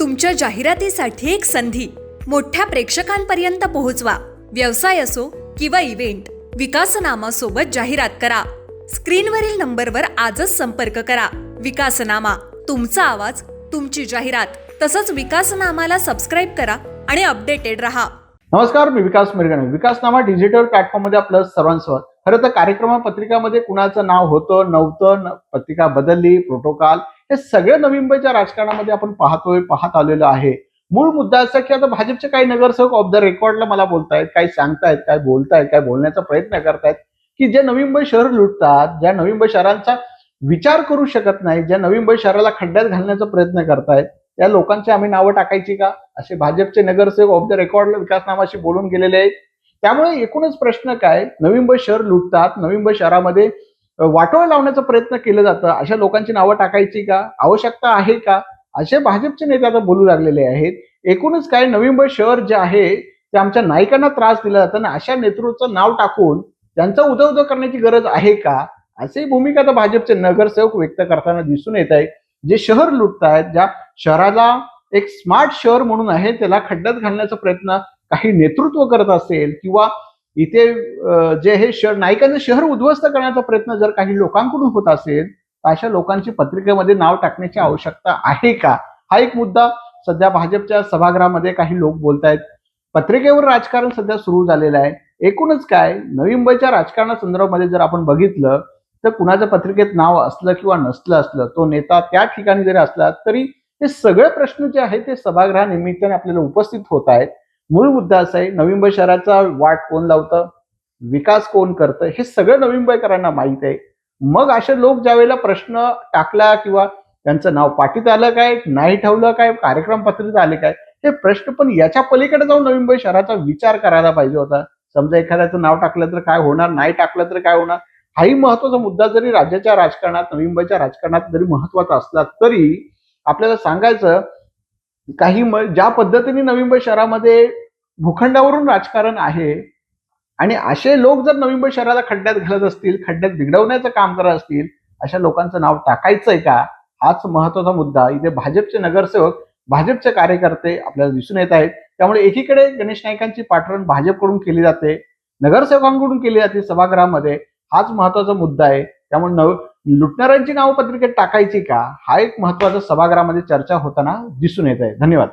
तुमच्या जाहिरातीसाठी एक संधी मोठ्या प्रेक्षकांपर्यंत पोहोचवा. व्यवसाय असो किंवा इव्हेंट, विकासनामा सोबत जाहिरात करा. स्क्रीनवरील नंबरवर आजच संपर्क करा. विकासनामा, तुमचा आवाज, तुमची जाहिरात. तसंच विकासनामाला सबस्क्राईब करा आणि अपडेटेड रहा. नमस्कार, मी विकास मिरगणे. विकासनामा डिजिटल प्लॅटफॉर्ममध्ये आपलं सर्वांचं खरं तर कार्यक्रम पत्रिकामध्ये कुणाचं नाव होतं नव्हतं, पत्रिका बदलली, प्रोटोकॉल, हे सगळे नवी मुंबईच्या राजकारणामध्ये आपण पाहत आलेलो आहे. मूळ मुद्दा असा की आता भाजपचे काही नगरसेवक ऑफ द रेकॉर्डला मला बोलतायत, काही सांगतायत, काय बोलतायत, काय बोलण्याचा प्रयत्न करतायत की जे नवी मुंबई शहर लुटतात, ज्या नवी मुंबई शहरांचा विचार करू शकत नाही, ज्या नवी मुंबई शहराला खड्ड्यात घालण्याचा प्रयत्न करतायत, त्या लोकांची आम्ही नावं टाकायची का, असे भाजपचे नगरसेवक ऑफ द रेकॉर्डला विकासनामाशी बोलून गेलेले आहेत. त्यामुळे एकूणच प्रश्न काय, नवी मुंबई शहर लुटतात, नवी मुंबई शहरामध्ये वाटोळ लावण्याचा प्रयत्न केलं जातं, अशा लोकांची नावं टाकायची का, आवश्यकता आहे का, असे भाजपचे नेते आता बोलू लागलेले आहेत. एकूणच काय, नवी मुंबई शहर जे आहे ते आमच्या नायकांना त्रास दिला जातं आणि अशा नेतृत्वाचं नाव टाकून त्यांचा उदो करण्याची गरज आहे का, अशी भूमिका आता भाजपचे नगरसेवक व्यक्त करताना दिसून येत आहे. जे शहर लुटतायत, ज्या शहराला एक स्मार्ट शहर म्हणून आहे त्याला खड्ड्यात घालण्याचा प्रयत्न काही नेतृत्व करत असेल किंवा इथे जे हे शहर नायकांचं शहर उद्ध्वस्त करण्याचा प्रयत्न जर काही लोकांकडून होत असेल तर अशा लोकांची पत्रिकेमध्ये नाव टाकण्याची आवश्यकता आहे का, हा एक मुद्दा सध्या भाजपच्या सभागृहामध्ये काही लोक बोलतायत. पत्रिकेवर राजकारण सध्या सुरू झालेलं आहे. एकूणच काय, नवी मुंबईच्या राजकारणासंदर्भामध्ये जर आपण बघितलं तर कुणाच्या पत्रिकेत नाव असलं किंवा नसलं असलं, तो नेता त्या ठिकाणी जरी असला तरी हे सगळे प्रश्न जे आहेत ते सभागृहानिमित्ताने आपल्याला उपस्थित होत आहेत. मूळ मुद्दा असा आहे, नवी मुंबई शहराचा वाट कोण लावतं, विकास कोण करतं, हे सगळं नवी मुंबईकरांना माहित आहे. मग असे लोक ज्यावेळेला प्रश्न टाकला किंवा त्यांचं नाव पाठीत आलं काय, नाही ठेवलं काय, कार्यक्रम पत्रिकेत आले काय, हे प्रश्न पण याच्या पलीकडे जाऊन नवी मुंबई शहराचा विचार करायला पाहिजे होता. समजा एखाद्याचं नाव टाकलं तर काय होणार, नाही टाकलं तर काय होणार, हाही महत्वाचा मुद्दा जरी राज्याच्या राजकारणात, नवी मुंबईच्या राजकारणात जरी महत्वाचा असला तरी आपल्याला सांगायचं काही ज्या पद्धतीने नवी मुंबई शहरामध्ये भूखंडावरून राजकारण आहे आणि असे लोक जर नवी मुंबई शहराला खड्ड्यात घालत असतील, खड्ड्यात बिघडवण्याचं काम करत असतील, अशा लोकांचं नाव टाकायचंय का, हाच महत्वाचा मुद्दा इथे भाजपचे नगरसेवक, भाजपचे कार्यकर्ते आपल्याला दिसून येत आहेत. त्यामुळे एकीकडे गणेश नाईकांची पाठवण भाजपकडून केली जाते, नगरसेवकांकडून केली जाते सभागृहामध्ये, हाच महत्वाचा मुद्दा आहे. त्यामुळे लुटणाऱ्यांची नाव पत्रिकेत टाकायची का, हा एक महत्वाचा सभागृहामध्ये चर्चा होताना दिसून येत आहे. धन्यवाद.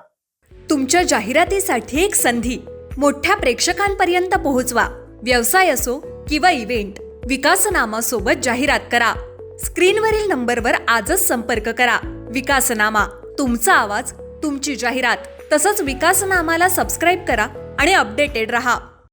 तुमच्या जाहिरातीसाठी एक संधी मोठ्या प्रेक्षकांपर्यंत पोहोचवा. व्यवसाय असो किंवा इव्हेंट, विकासनामा सोबत जाहिरात करा. स्क्रीनवरील नंबरवर आजच संपर्क करा. विकासनामा, तुमचा आवाज, तुमची जाहिरात. तसंच विकासनामाला सबस्क्राईब करा आणि अपडेटेड रहा.